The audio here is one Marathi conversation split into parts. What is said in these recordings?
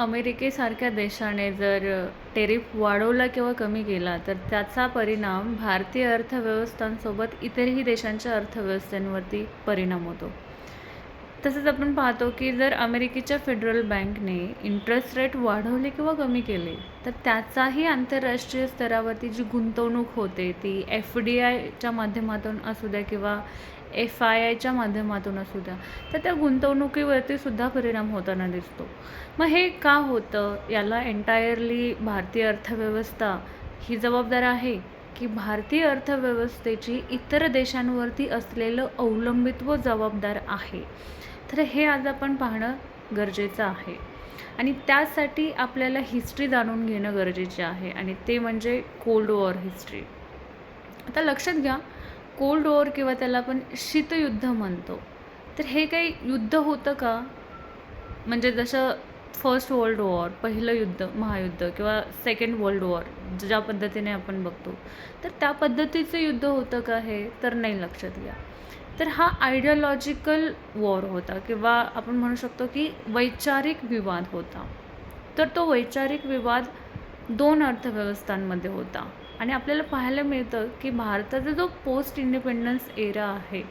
अमेरिकेसारख्या देशाने जर टेरिफ वाढवला किंवा कमी केला तर त्याचा परिणाम भारतीय अर्थव्यवस्थांसोबत इतरही देशांच्या अर्थव्यवस्थांवरती परिणाम होतो. तसंच आपण पाहतो की जर अमेरिकेच्या फेडरल बँकने इंटरेस्ट रेट वाढवले किंवा कमी केले तर त्याचाही आंतरराष्ट्रीय स्तरावरती जी गुंतवणूक होते ती FDIच्या माध्यमातून असू द्या किंवा FIIच्या माध्यमातून असू द्या, तर त्या गुंतवणुकीवरती सुद्धा परिणाम होताना दिसतो. मग हे का होतं? याला एंटायरली भारतीय अर्थव्यवस्था ही जबाबदार आहे की भारतीय अर्थव्यवस्थेची इतर देशांवरती असलेलं अवलंबित्व जबाबदार आहे? तर हे आज आपण पाहणं गरजेचं आहे आणि त्यासाठी आपल्याला हिस्ट्री जाणून घेणं गरजेचे आहे आणि ते म्हणजे कोल्ड वॉर हिस्ट्री. आता लक्षात घ्या, कोल्ड वॉर किंवा त्याला आपण शीतयुद्ध म्हणतो, तर हे काही युद्ध होतं का? म्हणजे जसं फर्स्ट वर्ल्ड वॉर, पहिलं युद्ध महायुद्ध किंवा सेकंड वर्ल्ड वॉर ज्या पद्धतीने आपण बघतो, तर त्या पद्धतीचं युद्ध होतं का हे? तर नाही. लक्षात घ्या, तर हा आयडियोलॉजिकल वॉर होता किंवा आपण म्हणू शकतो की वैचारिक विवाद होता. तर तो वैचारिक विवाद दोन अर्थव्यवस्थांमध्ये होता आणि आपल्याला पाहायला मिळतं की भारताचा जो पोस्ट इंडिपेंडन्स एरा आहे,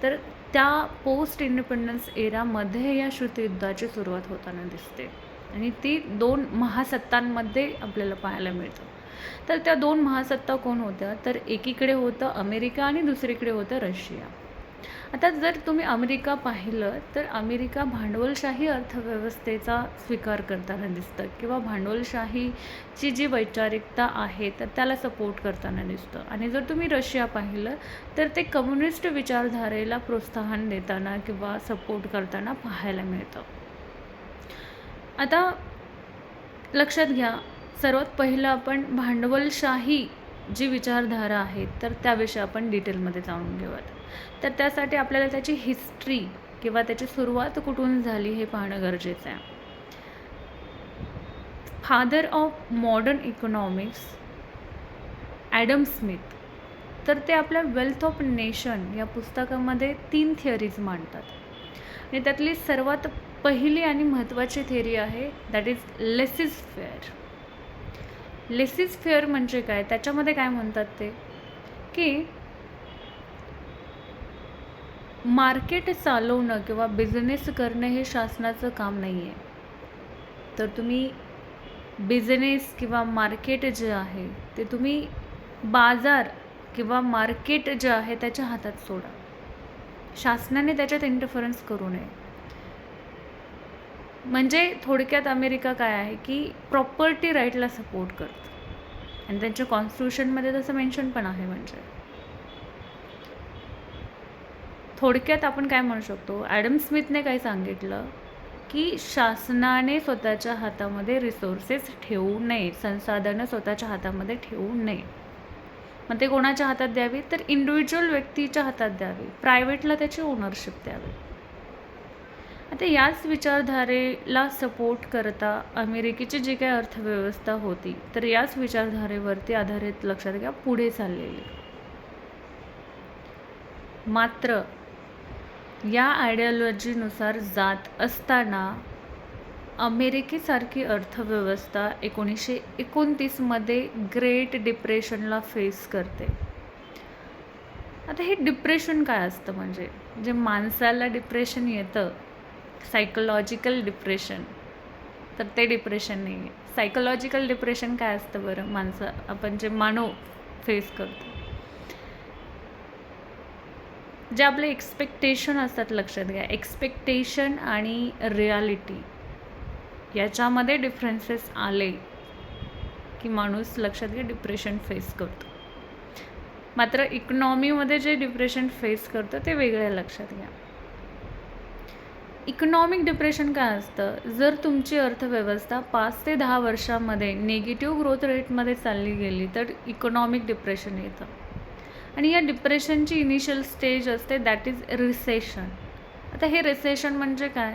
तर त्या पोस्ट इंडिपेंडन्स एरामध्ये या शीतयुद्धाची सुरुवात होताना दिसते आणि ती दोन महासत्तांमध्ये आपल्याला पाहायला मिळतं. तर त्या दोन महासत्ता कोण होत्या? तर एकीकडे होतं अमेरिका आणि दुसरीकडे होतं रशिया. आता जर तुम्ही अमेरिका पाहिलं तर अमेरिका भांडवलशाही अर्थव्यवस्थेचा स्वीकार करताना दिसतं किंवा भांडवलशाहीची जी वैचारिकता आहे तर त्याला सपोर्ट करताना दिसतं. आणि जर तुम्ही रशिया पाहिलं तर ते कम्युनिस्ट विचारधारेला प्रोत्साहन देताना किंवा सपोर्ट करताना पाहायला मिळतं. आता लक्षात घ्या, सर्वात पहिलं आपण भांडवलशाही जी विचारधारा आहे तर त्याविषयी आपण डिटेलमध्ये जाणून घेऊयात. तर त्यासाठी आपल्याला त्याची हिस्ट्री किंवा त्याची सुरुवात कुठून झाली हे पाहणं गरजेचं आहे. Father of modern economics Adam Smith, तर ते आपल्या वेल्थ ऑफ नेशन या पुस्तकामध्ये 3 थिअरीज मांडतात आणि त्यातली सर्वात पहिली आणि महत्त्वाची थिअरी आहे that is laces fair. Laces fair म्हणजे काय? त्याच्यामध्ये काय म्हणतात ते की मार्केट चालवणं किंवा बिझनेस करणं हे शासनाचं काम नाही आहे. तर तुम्ही बिझनेस किंवा मार्केट जे आहे ते तुम्ही बाजार किंवा मार्केट जे आहे त्याच्या हातात सोडा. शासनाने त्याच्यात इंटरफरन्स करू नये. म्हणजे थोडक्यात अमेरिका काय आहे की प्रॉपर्टी राईटला सपोर्ट करतं आणि त्यांच्या कॉन्स्टिट्यूशनमध्ये तसं मेन्शन पण आहे. म्हणजे थोडक्यात आपण काय म्हणू शकतो, ॲडम स्मिथने काय सांगितलं की शासनाने स्वतःच्या हातामध्ये रिसोर्सेस ठेवू नये, संसाधनं स्वतःच्या हातामध्ये ठेवू नये. मग ते कोणाच्या हातात द्यावी? तर इंडिव्हिज्युअल व्यक्तीच्या हातात द्यावी, प्रायव्हेटला त्याची ओनरशिप द्यावी. आता याच विचारधारेला सपोर्ट करता अमेरिकेची जी काही अर्थव्यवस्था होती तर याच विचारधारेवरती आधारित लक्षात घ्या पुढे चाललेली. मात्र या आयडियोलॉजीनुसार जात असताना अमेरिकेसारखी अर्थव्यवस्था 1929मध्ये ग्रेट डिप्रेशनला फेस करते. आता हे डिप्रेशन काय असतं? म्हणजे जे माणसाला डिप्रेशन येतं, सायकोलॉजिकल डिप्रेशन, तर ते डिप्रेशन नाही आहे. सायकोलॉजिकल डिप्रेशन काय असतं बरं? आपण जे मानव फेस करतो, जे आपले एक्सपेक्टेशन असतात. लक्षात घ्या, एक्सपेक्टेशन आणि रियालिटी याच्यामध्ये डिफरन्सेस आले की माणूस लक्षात घ्या डिप्रेशन फेस करतो. मात्र इकॉनॉमीमध्ये जे डिप्रेशन फेस करतं ते वेगळं लक्षात घ्या. इकॉनॉमिक डिप्रेशन काय असतं? जर तुमची अर्थव्यवस्था 5 ते 10 वर्षामध्ये निगेटिव्ह ग्रोथ रेटमध्ये चालली गेली तर इकॉनॉमिक डिप्रेशन येतं आणि या डिप्रेशनची इनिशियल स्टेज असते दॅट इज रिसेशन. आता हे रिसेशन म्हणजे काय?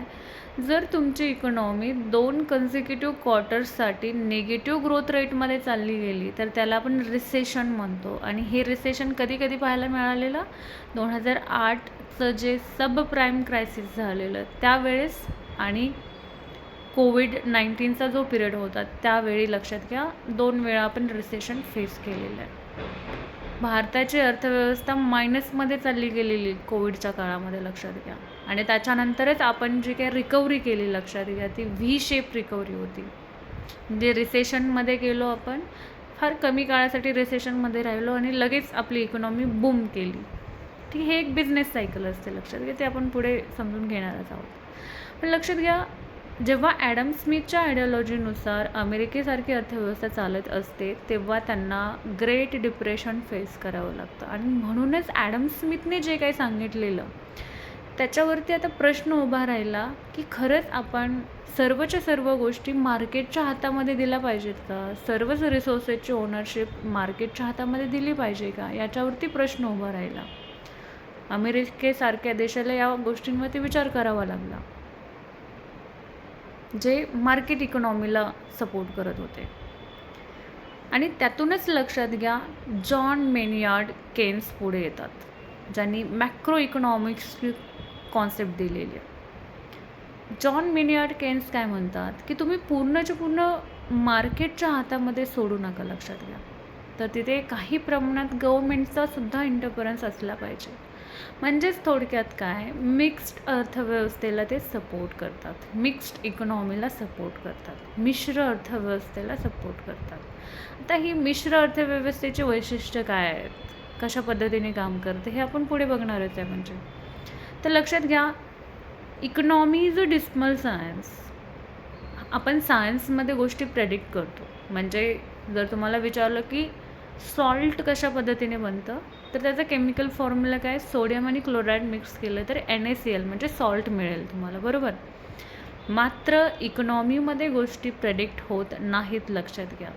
जर तुमची इकॉनॉमी 2 कन्झिक्युटिव्ह क्वार्टर्ससाठी निगेटिव्ह ग्रोथ रेटमध्ये चालली गेली तर त्याला आपण रिसेशन म्हणतो. आणि हे रिसेशन कधी कधी पाहायला मिळालेलं 2008चं जे सब प्राईम क्रायसिस झालेलं त्यावेळेस आणि कोविड-19चा जो पिरियड होता त्यावेळी लक्षात घ्या 2 वेळा आपण रिसेशन फेस केलेलं आहे. भारताची अर्थव्यवस्था मायनसमध्ये चालली गेलेली कोविडच्या काळामध्ये लक्षात घ्या. आणि त्याच्यानंतरच आपण जी काही रिकव्हरी केली लक्षात घ्या ती व्ही शेप रिकव्हरी होती. म्हणजे रिसेशनमध्ये गेलो आपण, फार कमी काळासाठी रिसेशनमध्ये राहिलो आणि लगेच आपली इकॉनॉमी बूम केली. ठीक, हे एक बिझनेस सायकल असते लक्षात घ्या, ते आपण पुढे समजून घेणारच आहोत. पण लक्षात घ्या, जेव्हा ॲडम स्मिथच्या आयडिओलॉजीनुसार अमेरिकेसारखी अर्थव्यवस्था चालत असते तेव्हा त्यांना ग्रेट डिप्रेशन फेस करावं लागतं. आणि म्हणूनच ॲडम स्मिथने जे काही सांगितलेलं त्याच्यावरती आता प्रश्न उभा राहिला की खरंच आपण सर्वच्या सर्व गोष्टी मार्केटच्या हातामध्ये दिल्या पाहिजेत का? सर्वच रिसोर्सेसची ओनरशिप मार्केटच्या हातामध्ये दिली पाहिजे का? याच्यावरती प्रश्न उभा राहिला. अमेरिकेसारख्या देशाला या गोष्टींवरती विचार करावा लागला, जे मार्केट इकॉनॉमीला सपोर्ट करत होते. आणि त्यातूनच लक्षात घ्या, जॉन मेनियार्ड केन्स पुढे येतात, ज्यांनी मॅक्रो इकॉनॉमिक्सची कॉन्सेप्ट दिलेली आहे. जॉन मेनियार्ड केन्स काय म्हणतात की तुम्ही पूर्णच्या पूर्ण मार्केटच्या हातामध्ये सोडू नका. लक्षात घ्या, तर तिथे काही प्रमाणात गव्हर्मेंटचा सुद्धा इंटरफरन्स असला पाहिजे. म्हणजेच थोडक्यात काय, मिक्स्ड अर्थव्यवस्थेला ते सपोर्ट करतात, मिक्स्ड इकॉनॉमीला सपोर्ट करतात, मिश्र अर्थव्यवस्थेला सपोर्ट करतात. आता ही मिश्र अर्थव्यवस्थेची वैशिष्ट्य काय आहेत, कशा पद्धतीने काम करते, हे आपण पुढे बघणारच आहे. म्हणजे तर लक्षात घ्या, economy is a dismal science. आपण सायन्समध्ये गोष्टी प्रेडिक्ट करतो. म्हणजे जर तुम्हाला विचारलं की सॉल्ट कशा पद्धतीने बनतं, तर त्याचा केमिकल फॉर्म्युला काय, सोडियम आणि क्लोराईड मिक्स केलं तर NaCl म्हणजे सॉल्ट मिळेल तुम्हाला, बरोबर. मात्र इकॉनॉमीमध्ये गोष्टी प्रेडिक्ट होत नाहीत. लक्षात घ्या,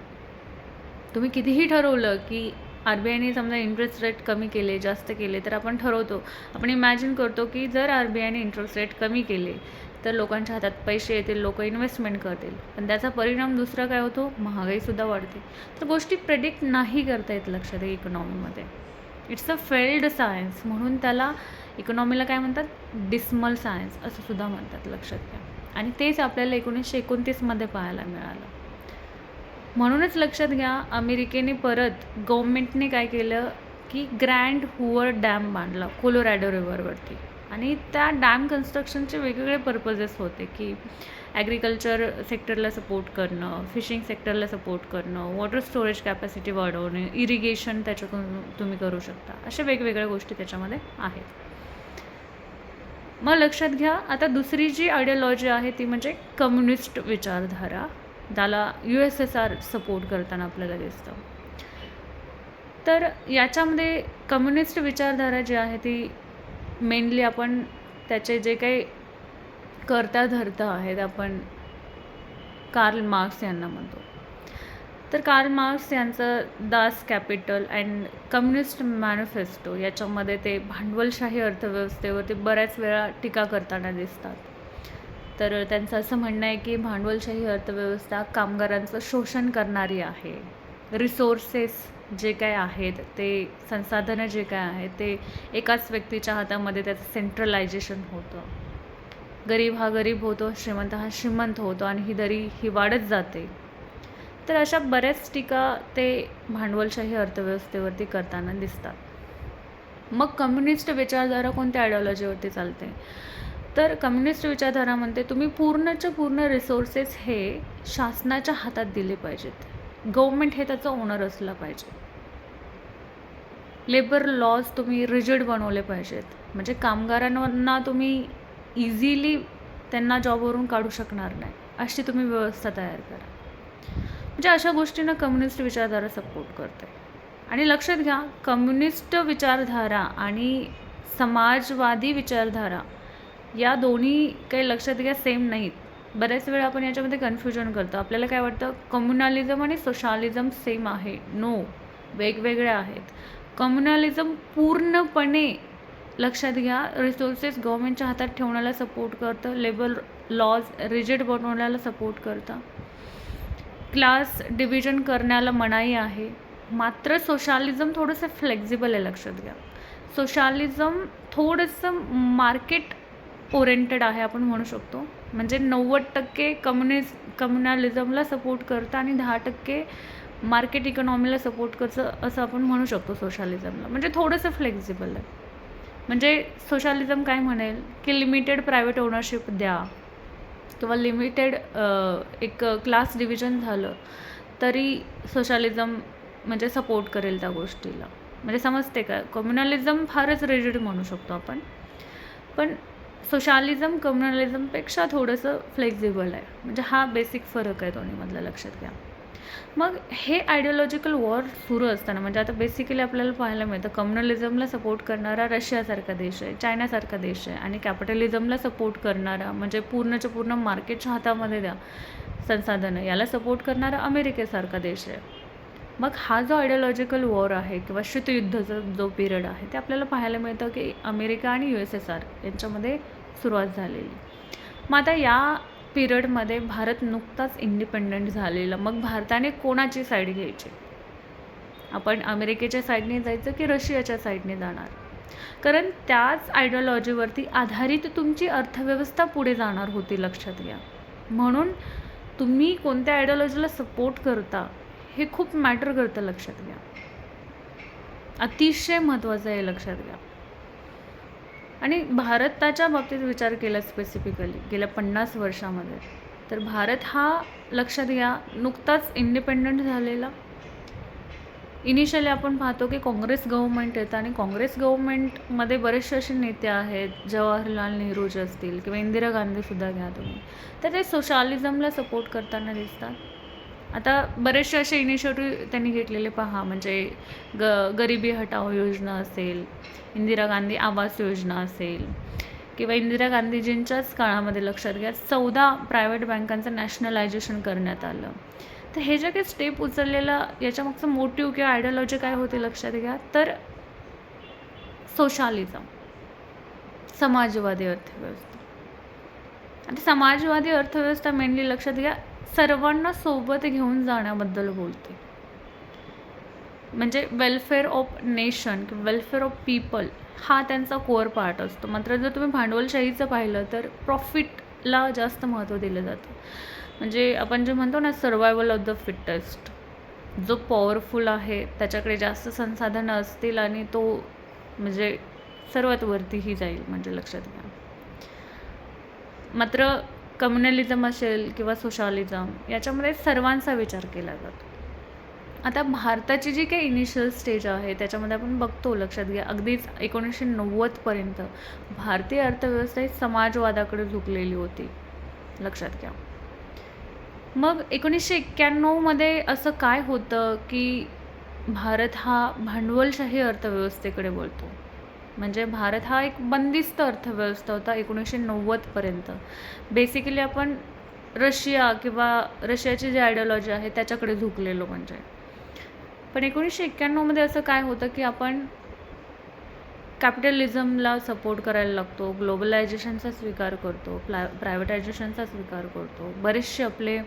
तुम्ही कितीही ठरवलं की RBIने समजा इंटरेस्ट रेट कमी केले, जास्त केले, तर आपण ठरवतो, आपण इमॅजिन करतो की जर RBIने इंटरेस्ट रेट कमी केले तर लोकांच्या हातात पैसे येतील, लोक इन्व्हेस्टमेंट करतील. पण त्याचा परिणाम दुसरा काय होतो, महागाईसुद्धा वाढते. तर गोष्टी प्रेडिक्ट नाही करता येत लक्षात आहे इकॉनॉमीमध्ये. इट्स अ फेल्ड सायन्स, म्हणून त्याला इकॉनॉमीला काय म्हणतात, डिस्मल सायन्स असं सुद्धा म्हणतात. लक्षात घ्या, आणि तेच आपल्याला 1929मध्ये पाहायला मिळालं. म्हणूनच लक्षात घ्या, अमेरिकेने परत गव्हर्मेंटने काय केलं की ग्रँड हुवर डॅम बांधला कोलोरॅडो रिव्हरवरती. आणि त्या डॅम कन्स्ट्रक्शनचे वेगवेगळे पर्पजेस होते की ॲग्रिकल्चर सेक्टरला सपोर्ट करणं, फिशिंग सेक्टरला सपोर्ट करणं, वॉटर स्टोरेज कॅपॅसिटी वाढवणे, इरिगेशन त्याच्यातून तुम्ही करू शकता, अशा वेगवेगळ्या गोष्टी त्याच्यामध्ये आहेत. मग लक्षात घ्या, आता दुसरी जी आयडिओलॉजी आहे ती म्हणजे कम्युनिस्ट विचारधारा, ज्याला USSR सपोर्ट करताना आपल्याला दिसतं. तर याच्यामध्ये कम्युनिस्ट विचारधारा जी आहे ती मेनली आपण त्याचे जे काही कर्ता धर्ता आहेत आपण कार्ल मार्क्स यांना म्हणतो. तर कार्ल मार्क्स यांचं Das capital and communist manifesto याच्यामध्ये ते भांडवलशाही अर्थव्यवस्थेवरती बऱ्याच वेळा टीका करताना दिसतात. तर त्यांचं असं म्हणणं आहे की भांडवलशाही अर्थव्यवस्था कामगारांचं शोषण करणारी आहे. रिसोर्सेस जे काय आहेत, ते संसाधनं जे काय आहेत ते एकाच व्यक्तीच्या हातामध्ये त्याचं सेंट्रलायझेशन होतं. गरीब हा गरीब होतो, श्रीमंत हा श्रीमंत होतो आणि ही दरी ही वाढत जाते. तर अशा बऱ्याच टीका ते भांडवलशाही अर्थव्यवस्थेवरती करताना दिसतात. मग कम्युनिस्ट विचारधारा कोणत्या आयडिओलॉजीवरती चालते, तर कम्युनिस्ट विचारधारा म्हणते तुम्ही पूर्णच्या पूर्ण रिसोर्सेस हे शासनाच्या हातात दिले पाहिजेत, गव्हर्मेंट हे त्याचं ओनर असलं पाहिजे. लेबर लॉज तुम्ही रिजिड बनवले पाहिजेत, म्हणजे कामगारांना तुम्ही इझिली त्यांना जॉबवरून काढू शकणार नाही, अशी तुम्ही व्यवस्था तयार करा. म्हणजे अशा गोष्टींना कम्युनिस्ट विचारधारा सपोर्ट करते. आणि लक्षात घ्या, कम्युनिस्ट विचारधारा आणि समाजवादी विचारधारा या दोन्ही काही लक्षात घ्या सेम नाहीत. बऱ्याच वेळा आपण याच्यामध्ये कन्फ्युजन करतो. आपल्याला काय वाटतं कम्युनलिझम आणि सोशालिझम सेम आहे. नो, वेगवेगळ्या आहेत. कम्युनलिझम पूर्णपणे लक्षात घ्या रिसोर्सेस गव्हर्मेंटच्या हातात ठेवण्याला सपोर्ट करतं, लेबर लॉज रिजिड बनवण्याला सपोर्ट करतं, क्लास डिव्हिजन करण्याला मनाई आहे. मात्र सोशालिझम थोडंसं फ्लेक्झिबल आहे. लक्षात घ्या, सोशालिझम थोडंसं मार्केट ओरिएंटेड आहे आपण म्हणू शकतो. म्हणजे 90% कम्युनलिझमला सपोर्ट करतं आणि 10% मार्केट इकॉनॉमीला सपोर्ट करतं, असं आपण म्हणू शकतो सोशलिझमला. म्हणजे थोडंसं फ्लेक्झिबल आहे. म्हणजे सोशलिझम काय म्हणेल की लिमिटेड प्रायव्हेट ओनरशिप द्या किंवा लिमिटेड एक क्लास डिव्हिजन झालं तरी सोशलिझम म्हणजे सपोर्ट करेल त्या गोष्टीला. म्हणजे समजते का? कम्युनलिझम फारच रिजिड म्हणू शकतो आपण, पण सोशलिझम कम्युनलिझमपेक्षा थोडंसं फ्लेक्झिबल आहे. म्हणजे हा बेसिक फरक आहे दोन्हीमधला, लक्षात घ्या. मग हे आयडिओलॉजिकल वॉर सुरू असताना म्हणजे आता बेसिकली आपल्याला पाहायला मिळतं कम्युनलिझमला सपोर्ट करणारा रशियासारखा देश आहे, चायनासारखा देश आहे, आणि कॅपिटलिझमला सपोर्ट करणारा म्हणजे पूर्णच्या पूर्ण मार्केटच्या हातामध्ये द्या संसाधनं, याला सपोर्ट करणारा अमेरिकेसारखा देश आहे. मग हा जो आयडिओलॉजिकल वॉर आहे किंवा शीतयुद्धाचा जो पिरियड आहे ते आपल्याला पाहायला मिळतं की अमेरिका आणि USSR यांच्यामध्ये सुरुवात झालेली. मग आता या पिरियडमध्ये भारत नुकताच इंडिपेंडंट झालेला. मग भारताने कोणाची साईड घ्यायची? आपण अमेरिकेच्या साईडने जायचं की रशियाच्या साईडने जाणार? कारण त्याच आयडिओलॉजीवरती आधारित तुमची अर्थव्यवस्था पुढे जाणार होती, लक्षात घ्या. म्हणून तुम्ही कोणत्या आयडिओलॉजीला सपोर्ट करता हे खूप मॅटर करतं, लक्षात घ्या. अतिशय महत्त्वाचं आहे, लक्षात घ्या. आणि भारताच्या बाबतीत विचार केला स्पेसिफिकली गेल्या 50 वर्षामध्ये, तर भारत हा, लक्षात घ्या, नुकताच इंडिपेंडंट झालेला. इनिशियली आपण पाहतो की काँग्रेस गव्हर्नमेंट येतं आणि काँग्रेस गव्हर्नमेंटमध्ये बरेचसे असे नेते आहेत, जवाहरलाल नेहरूजी असतील किंवा इंदिरा गांधीसुद्धा घ्या तुम्ही, तर ते सोशलिझमला सपोर्ट करताना दिसतात. आता बरेचसे असे इनिशिएटिव्ह त्यांनी घेतलेले पहा, म्हणजे गरिबी हटाओ योजना असेल, इंदिरा गांधी आवास योजना असेल, किंवा इंदिरा गांधीजींच्याच काळामध्ये लक्षात घ्या 14 प्रायव्हेट बँकांचं नॅशनलायझेशन करण्यात आलं. तर हे जे काही स्टेप उचललेलं याच्यामागचं मोटिव्ह किंवा आयडिओलॉजी काय होती, लक्षात घ्या, तर सोशलिझम, समाजवादी अर्थव्यवस्था. आणि समाजवादी अर्थव्यवस्था मेनली, लक्षात घ्या, सर्वांना सोबत घेऊन जाण्याबद्दल बोलते. म्हणजे वेलफेअर ऑफ नेशन किंवा वेलफेअर ऑफ पीपल हा त्यांचा कोअर पार्ट असतो. मात्र जर तुम्ही भांडवलशाहीचं पाहिलं तर प्रॉफिटला जास्त महत्त्व दिलं जातं. म्हणजे आपण जे म्हणतो ना, सर्वायवल ऑफ द फिटेस्ट, जो पॉवरफुल आहे त्याच्याकडे जास्त संसाधनं असतील आणि तो म्हणजे सर्वात वरतीही जाईल, म्हणजे लक्षात घ्या. मात्र कम्युनलिझम असेल किंवा सोशलिझम याच्यामध्ये सर्वांचा विचार केला जातो. आता भारताची जी काही इनिशियल स्टेज आहे त्याच्यामध्ये आपण बघतो, लक्षात घ्या, अगदीच 1990पर्यंत भारतीय अर्थव्यवस्था ही समाजवादाकडे झुकलेली होती, लक्षात घ्या. मग 1991मध्ये असं काय होतं की भारत हा भांडवलशाही अर्थव्यवस्थेकडे वळतो. म्हणजे भारत हा एक बंदिस्त अर्थव्यवस्था होता 1990पर्यंत. बेसिकली आपण रशिया किंवा रशियाची जी आयडिओलॉजी आहे त्याच्याकडे झुकलेलो म्हणजे. पण 1991मध्ये असं काय होतं की आपण कॅपिटलिझमला सपोर्ट करायला लागतो, ग्लोबलायझेशनचा स्वीकार करतो, प्रायव्हेटायझेशनचा स्वीकार करतो. बरेचसे आपले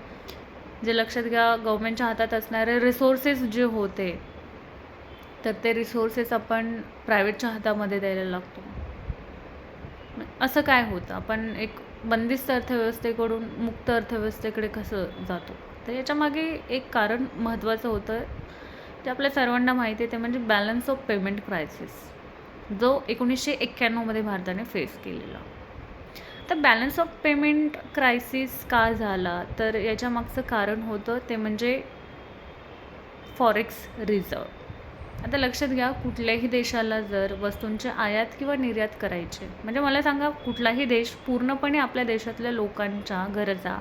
जे, लक्षात घ्या, गव्हर्नमेंटच्या हातात असणारे रिसोर्सेस जे होते तर ते रिसोर्सेस आपण प्रायव्हेटच्या हातामध्ये द्यायला लागतो. असं काय होतं, आपण एक बंदिस्त अर्थव्यवस्थेकडून मुक्त अर्थव्यवस्थेकडे कसं जातो? तर याच्यामागे एक कारण महत्त्वाचं होतं ते आपल्या सर्वांना माहिती आहे, ते म्हणजे बॅलन्स ऑफ पेमेंट क्रायसिस, जो 1991मध्ये भारताने फेस केलेला. तर बॅलन्स ऑफ पेमेंट क्रायसिस का झाला, तर याच्यामागचं कारण होतं ते म्हणजे फॉरेक्स रिझर्व. आता लक्षात घ्या, कुठल्याही देशाला जर वस्तूंचे आयात किंवा निर्यात करायचे, म्हणजे मला सांगा, कुठलाही देश पूर्णपणे आपल्या देशातल्या लोकांच्या गरजा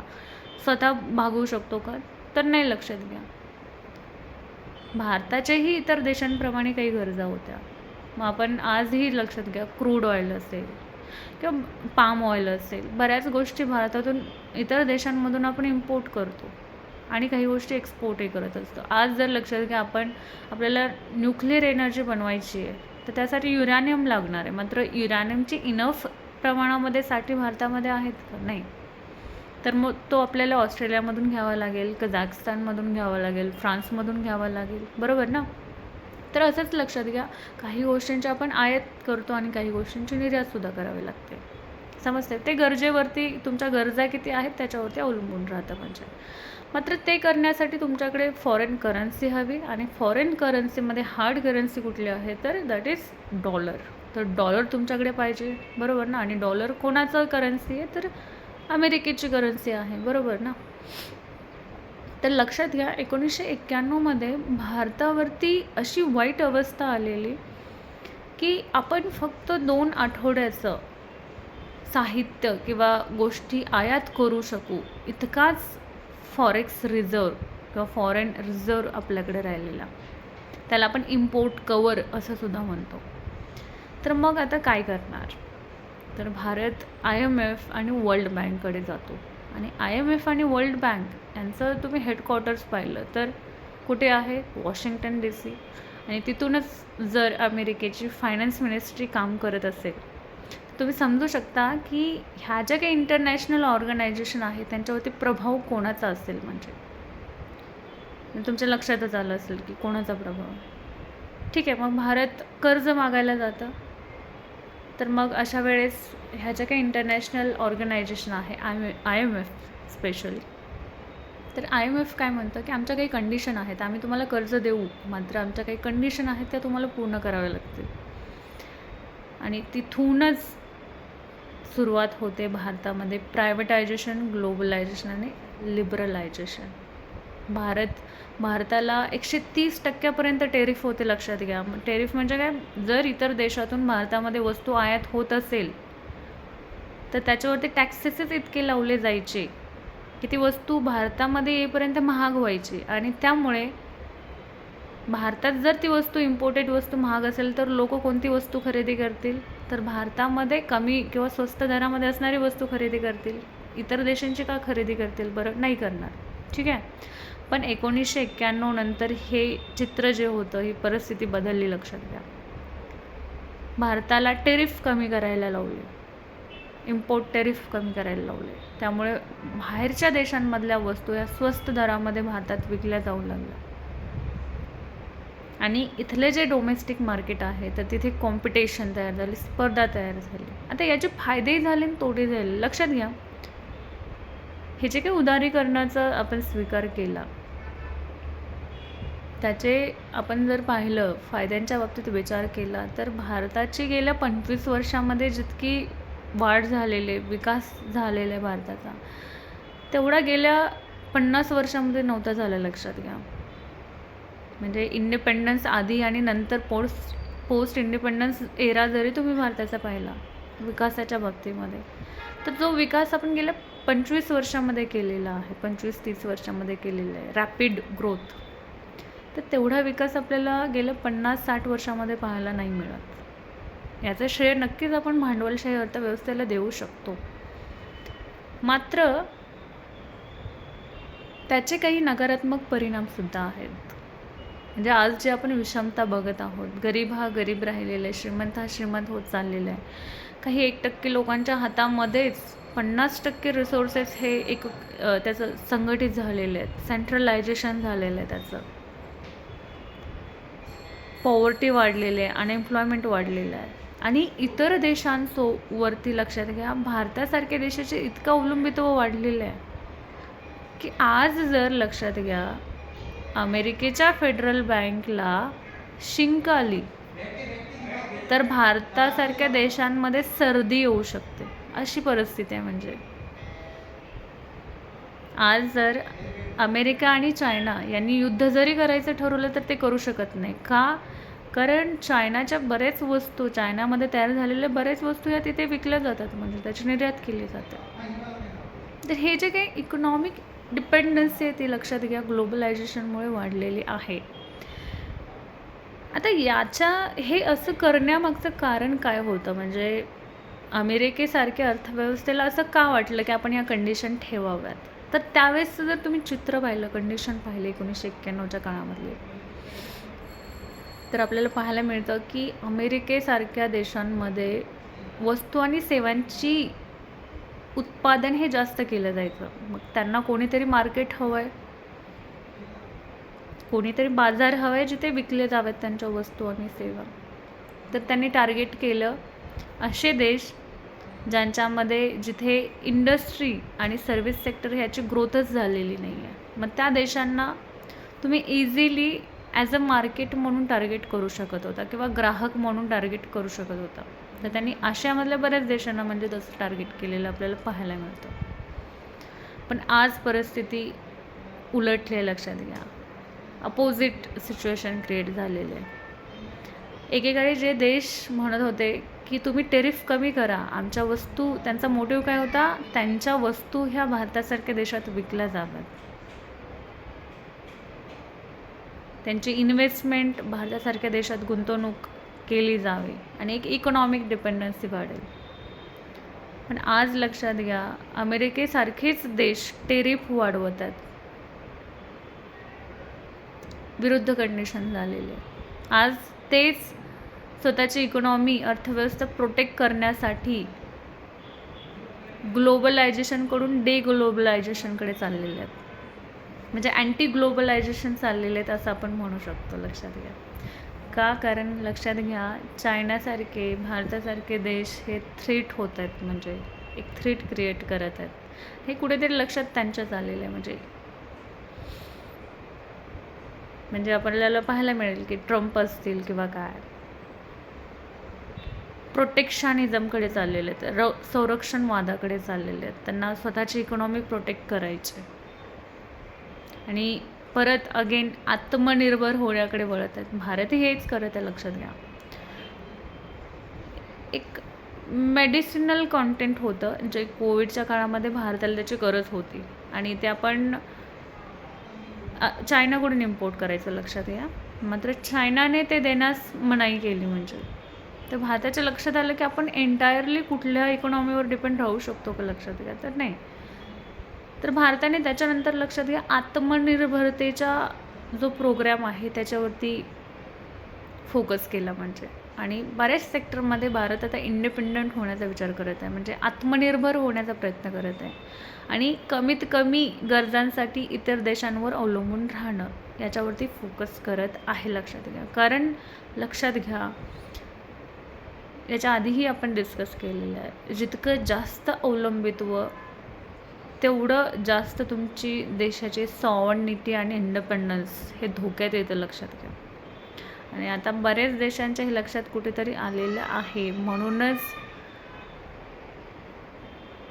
स्वतः भागवू शकतो का? तर नाही, लक्षात घ्या. भारताच्याही इतर देशांप्रमाणे काही गरजा होत्या. मग आपण आजही लक्षात घ्या, क्रूड ऑइल असेल किंवा पाम ऑइल असेल, बऱ्याच गोष्टी भारतातून इतर देशांमधून आपण इम्पोर्ट करतो आणि काही गोष्टी एक्सपोर्टही करत असतो. आज जर लक्षात घ्या, आपल्याला न्यूक्लिअर एनर्जी बनवायची आहे तर त्यासाठी युरॅनियम लागणार आहे. मात्र युरॅनियमची इनफ प्रमाणामध्ये साठे भारतामध्ये आहेत का? नाही. तर मग तो आपल्याला ऑस्ट्रेलियामधून घ्यावा लागेल, कझाकस्तानमधून घ्यावा लागेल, फ्रान्समधून घ्यावा लागेल, बरोबर ना? तर असंच लक्षात घ्या, काही गोष्टींची आपण आयात करतो आणि काही गोष्टींची निर्यातसुद्धा करावी लागते. समजते. ते गरजेवरती, तुमच्या गरजा किती आहेत त्याच्यावरती अवलंबून राहतं. म्हणजे मात्र ते करण्यासाठी तुमच्याकडे फॉरेन करन्सी हवी, आणि फॉरेन करन्सीमध्ये हार्ड करन्सी कुठली आहे तर दॅट इज डॉलर. तर डॉलर तुमच्याकडे पाहिजे, बरोबर ना. आणि डॉलर कोणाचं करन्सी आहे तर अमेरिकेची करन्सी आहे, बरोबर ना. तर लक्षात घ्या 1991मध्ये भारतावरती अशी वाईट अवस्था आलेली की आपण फक्त 2 आठवड्याचं साहित्य किंवा गोष्टी आयात करू शकू इतकाच फॉरेक्स रिझर्व किंवा फॉरेन रिझर्व आपल्याकडे राहिलेला. त्याला आपण इम्पोर्ट कवर असं सुद्धा म्हणतो. तर मग आता काय करणार, तर भारत IMF आणि वर्ल्ड बँककडे जातो. आणि IMF आणि वर्ल्ड बँक यांचं तुम्ही हेडक्वार्टर्स पाहिलं तर कुठे आहे, वॉशिंग्टन DC. आणि तिथूनच जर अमेरिकेची फायनान्स मिनिस्ट्री काम करत असेल, तुम्ही समजू शकता की ह्या ज्या काही इंटरनॅशनल ऑर्गनायझेशन आहे त्यांच्यावरती प्रभाव कोणाचा असेल. म्हणजे तुमच्या लक्षातच आलं असेल की कोणाचा प्रभाव. ठीक आहे, मग भारत कर्ज मागायला जातं. तर मग अशा वेळेस ह्या ज्या काही इंटरनॅशनल ऑर्गनायझेशन आहे IMF स्पेशली, तर IMF काय म्हणतं की आमच्या काही कंडिशन आहेत, आम्ही तुम्हाला कर्ज देऊ, मात्र आमच्या काही कंडिशन आहेत त्या तुम्हाला पूर्ण कराव्या लागतील. आणि तिथूनच सुरुवात होते भारतामध्ये प्रायव्हेटायझेशन, ग्लोबलायझेशन आणि लिबरलायझेशन. भारताला 130% टेरिफ होते, लक्षात घ्या. टेरिफ म्हणजे काय, जर इतर देशातून भारतामध्ये वस्तू आयात होत असेल तर त्याच्यावरती टॅक्सेसच इतके लावले जायचे की ती वस्तू भारतामध्ये येईपर्यंत महाग व्हायची. आणि त्यामुळे भारतात जर ती वस्तू इम्पोर्टेड वस्तू महाग असेल तर लोक कोणती वस्तू खरेदी करतील, तर भारतामध्ये कमी किंवा स्वस्त दरामध्ये असणारी वस्तू खरेदी करतील. इतर देशांची का खरेदी करतील बरं, नाही करणार. ठीक आहे. पण 1991 नंतर हे चित्र जे होतं, ही परिस्थिती बदलली, लक्षात घ्या. भारताला टेरिफ कमी करायला लावले, इम्पोर्ट टेरिफ कमी करायला लावले. त्यामुळे बाहेरच्या देशांमधल्या वस्तू या स्वस्त दरामध्ये भारतात विकल्या जाऊ लागल्या. आणि इथले जे डोमेस्टिक मार्केट आहे तर तिथे कॉम्पिटिशन तयार झाली, स्पर्धा तयार झाली. आता याचे फायदेही झाले आणि तोटे झाले. लक्षात घ्या, हे जे काही उदारीकरणाचा आपण स्वीकार केला त्याचे आपण जर पाहिलं फायद्यांच्या बाबतीत विचार केला तर भारताची गेल्या 25 वर्षामध्ये जितकी वाढ झालेली, विकास झालेला आहे भारताचा, तेवढा गेल्या 50 वर्षामध्ये नव्हता झाला, लक्षात घ्या. म्हणजे इंडिपेंडन्स आधी आणि नंतर पोस्ट इंडिपेंडन्स एरा जरी तुम्ही भारताचा पाहिला विकासाच्या बाबतीमध्ये, तर जो विकास आपण गेल्या 25 वर्षामध्ये केलेला आहे, 25-30 वर्षामध्ये केलेला आहे, रॅपिड ग्रोथ, तर तेवढा विकास आपल्याला गेल्या 50-60 वर्षामध्ये पाहायला नाही मिळत. याचं श्रेय नक्कीच आपण भांडवलशाही अर्थव्यवस्थेला देऊ शकतो. मात्र त्याचे काही नकारात्मक परिणामसुद्धा आहेत. म्हणजे आज जे आपण विषमता बघत आहोत, गरीब हा गरीब राहिलेला आहे, श्रीमंत हा श्रीमंत होत चाललेला आहे. काही 1% लोकांच्या हातामध्येच 50% रिसोर्सेस हे त्याचं संघटित झालेले आहेत, सेंट्रलायझेशन झालेलं आहे त्याचं. पॉवर्टी वाढलेली आहे, अनएम्प्लॉयमेंट वाढलेलं आहे. आणि इतर देशांवरती लक्षात घ्या, भारतासारख्या देशाचे इतकं अवलंबित्व वाढलेलं आहे की आज जर लक्षात घ्या अमेरिकेच्या फेडरल बँकला शिंक आली तर भारतासारख्या देशांमध्ये सर्दी येऊ शकते, अशी परिस्थिती आहे. म्हणजे आज जर अमेरिका आणि चायना यांनी युद्ध जरी करायचं ठरवलं तर ते करू शकत नाही. का? कारण चायनाच्या बरेच वस्तू, चायनामध्ये तयार झालेल्या बरेच वस्तू या तिथे विकल्या जातात, म्हणजे त्याची निर्यात केली जाते. तर हे जे काही इकॉनॉमिक डिपेंडन्सी आहे ती लक्षात घ्या ग्लोबलायझेशनमुळे वाढलेली आहे. आता हे असं करण्यामागचं कारण काय होतं, म्हणजे अमेरिकेसारख्या अर्थव्यवस्थेला असं का वाटलं की आपण या कंडिशन ठेवाव्यात? तर त्यावेळेस जर तुम्ही चित्र पाहिलं, कंडिशन पाहिले 1991च्या काळामधले, तर आपल्याला पाहायला मिळतं की अमेरिकेसारख्या देशांमध्ये वस्तू आणि सेवांची उत्पादन हे जास्त केलं जायचं. मग त्यांना कोणीतरी मार्केट हवं आहे, कोणीतरी बाजार हवं आहे जिथे विकले जावेत त्यांच्या वस्तू आणि सेवा. तर त्यांनी टार्गेट केलं असे देश ज्यांच्यामध्ये जिथे इंडस्ट्री आणि सर्व्हिस सेक्टर ह्याची ग्रोथच झालेली नाही आहे, मग त्या देशांना तुम्ही इझिली ॲज अ मार्केट म्हणून टार्गेट करू शकत होता किंवा ग्राहक म्हणून टार्गेट करू शकत होता. तर त्यांनी आशियामधल्या बऱ्याच देशांना म्हणजे तसं टार्गेट केलेलं आपल्याला पाहायला मिळतं. पण आज परिस्थिती उलटली आहे, लक्षात घ्या. अपोजिट सिच्युएशन क्रिएट झालेलं आहे. एकेकाळी जे देश म्हणत होते की तुम्ही टेरिफ कमी करा, आमच्या वस्तू, त्यांचा मोटिव्ह काय होता, त्यांच्या वस्तू ह्या भारतासारख्या देशात विकल्या जाव्यात, त्यांची इन्व्हेस्टमेंट भारतासारख्या देशात गुंतवणूक केली जावी आणि एक इकॉनॉमिक डिपेंडन्सी वाढेल. पण आज लक्षात घ्या, अमेरिकेसारखेच देश टेरिफ वाढवतात. विरुद्ध कंडिशन झालेली आहे. आज तेच स्वतःची इकॉनॉमी, अर्थव्यवस्था प्रोटेक्ट करण्यासाठी ग्लोबलायझेशनकडून डेग्लोबलायझेशनकडे चाललेले आहेत. म्हणजे अँटी ग्लोबलायझेशन चाललेले आहेत असं आपण म्हणू शकतो. लक्षात घ्या. का? कारण लक्षात घ्या, चायनासारखे, भारतासारखे देश हे थ्रेट होत आहेत, म्हणजे एक थ्रेट क्रिएट करत आहेत. हे कुठेतरी लक्षात त्यांच्याच आलेलं आहे. म्हणजे आपल्याला पाहायला मिळेल की ट्रम्प असतील किंवा काय, प्रोटेक्शनिझमकडे चाललेले आहेत, संरक्षणवादाकडे चाललेले आहेत. त्यांना स्वतःची इकॉनॉमी प्रोटेक्ट करायची आणि परत अगेन आत्मनिर्भर होण्याकडे वळत आहेत. भारतही हेच करत आहे, लक्षात घ्या. एक मेडिसिनल कॉन्टेंट होतं जे कोविडच्या काळामध्ये भारताला त्याची गरज होती आणि ते आपण चायनाकडून इम्पोर्ट करायचं, लक्षात घ्या. मात्र चायनाने ते देण्यास मनाई केली. म्हणजे तर भारताच्या लक्षात आलं की आपण एंटायरली कुठल्या इकॉनॉमीवर डिपेंड राहू शकतो का, लक्षात घ्या. तर नाही. तर भारताने त्याच्यानंतर लक्षात घ्या आत्मनिर्भरतेचा जो प्रोग्राम आहे त्याच्यावरती फोकस केला. म्हणजे आणि बऱ्याच सेक्टरमध्ये भारत आता इंडिपेंडंट होण्याचा विचार करत आहे, म्हणजे आत्मनिर्भर होण्याचा प्रयत्न करत आहे आणि कमीत कमी गरजांसाठी इतर देशांवर अवलंबून राहणं याच्यावरती फोकस करत आहे, लक्षात घ्या. कारण लक्षात घ्या, याच्या आधीही आपण डिस्कस केलेलं आहे, जितकं जास्त अवलंबित्व तेवढं जास्त तुमची देशाची सॉवर्निटी आणि इंडिपेंडन्स हे धोक्यात येतं, लक्षात घ्या. आणि आता बऱ्याच देशांच्या हे लक्षात कुठेतरी आलेलं आहे. म्हणूनच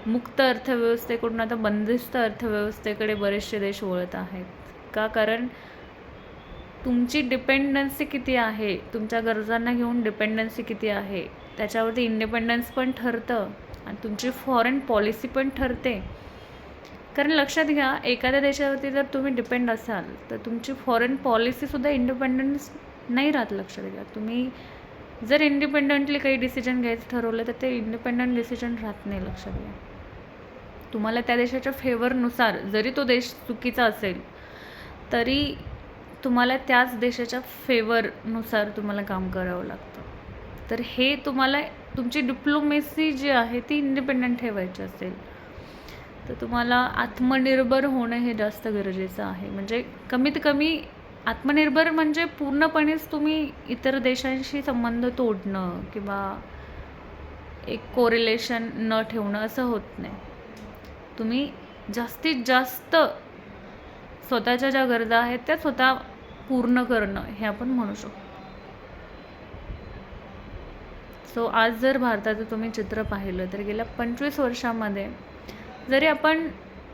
मुक्त अर्थव्यवस्थेकडून आता बंदिस्त अर्थव्यवस्थेकडे बरेचसे देश वळत आहेत. का? कारण तुमची डिपेंडन्सी किती आहे, तुमच्या गरजांना घेऊन डिपेंडन्सी किती आहे, त्याच्यावरती इंडिपेंडन्स पण ठरतं आणि तुमची फॉरेन पॉलिसी पण ठरते. कारण लक्षात घ्या, एखाद्या देशावरती जर तुम्ही डिपेंड असाल तर तुमची फॉरेन पॉलिसीसुद्धा इंडिपेंडन्स नाही राहत, लक्षात घ्या. तुम्ही जर इंडिपेंडंटली काही डिसिजन घ्यायचं ठरवलं तर ते इंडिपेंडंट डिसिजन राहत नाही, लक्षात घ्या. तुम्हाला त्या देशाच्या फेवरनुसार, जरी तो देश चुकीचा असेल तरी तुम्हाला त्याच देशाच्या फेवरनुसार तुम्हाला काम करावं लागतं. तर हे तुम्हाला तुमची डिप्लोमेसी जी आहे ती इंडिपेंडंट ठेवायची असेल तर तुम्हाला आत्मनिर्भर होणं हे जास्त गरजेचं आहे. म्हणजे कमीत कमी आत्मनिर्भर म्हणजे पूर्णपणेच तुम्ही इतर देशांशी संबंध तोडणं किंवा एक कोरिलेशन न ठेवणं असं होत नाही. तुम्ही जास्तीत जास्त स्वतःच्या ज्या गरजा आहेत त्या स्वतः पूर्ण करणं हे आपण म्हणू शकतो. सो आज जर भारताचं तुम्ही चित्र पाहिलं तर गेल्या 25 वर्षामध्ये जरी आपण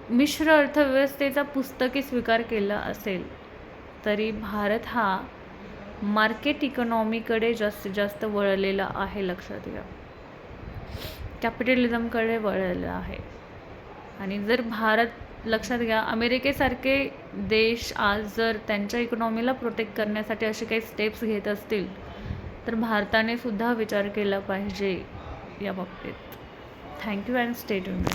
मिश्र अर्थव्यवस्थेचा पुस्तकी स्वीकार केला असेल तरी भारत हा मार्केट इकॉनॉमीकडे जास्तीत जास्त वळलेला आहे, लक्षात घ्या. कॅपिटलिझमकडे वळलेला आहे. आणि जर भारत, लक्षात घ्या, अमेरिकेसारखे देश आज जर त्यांच्या इकॉनॉमीला प्रोटेक्ट करण्यासाठी असे काही स्टेप्स घेत असतील तर भारताने सुद्धा विचार केला पाहिजे या बाबतीत. Thank you and stay tuned.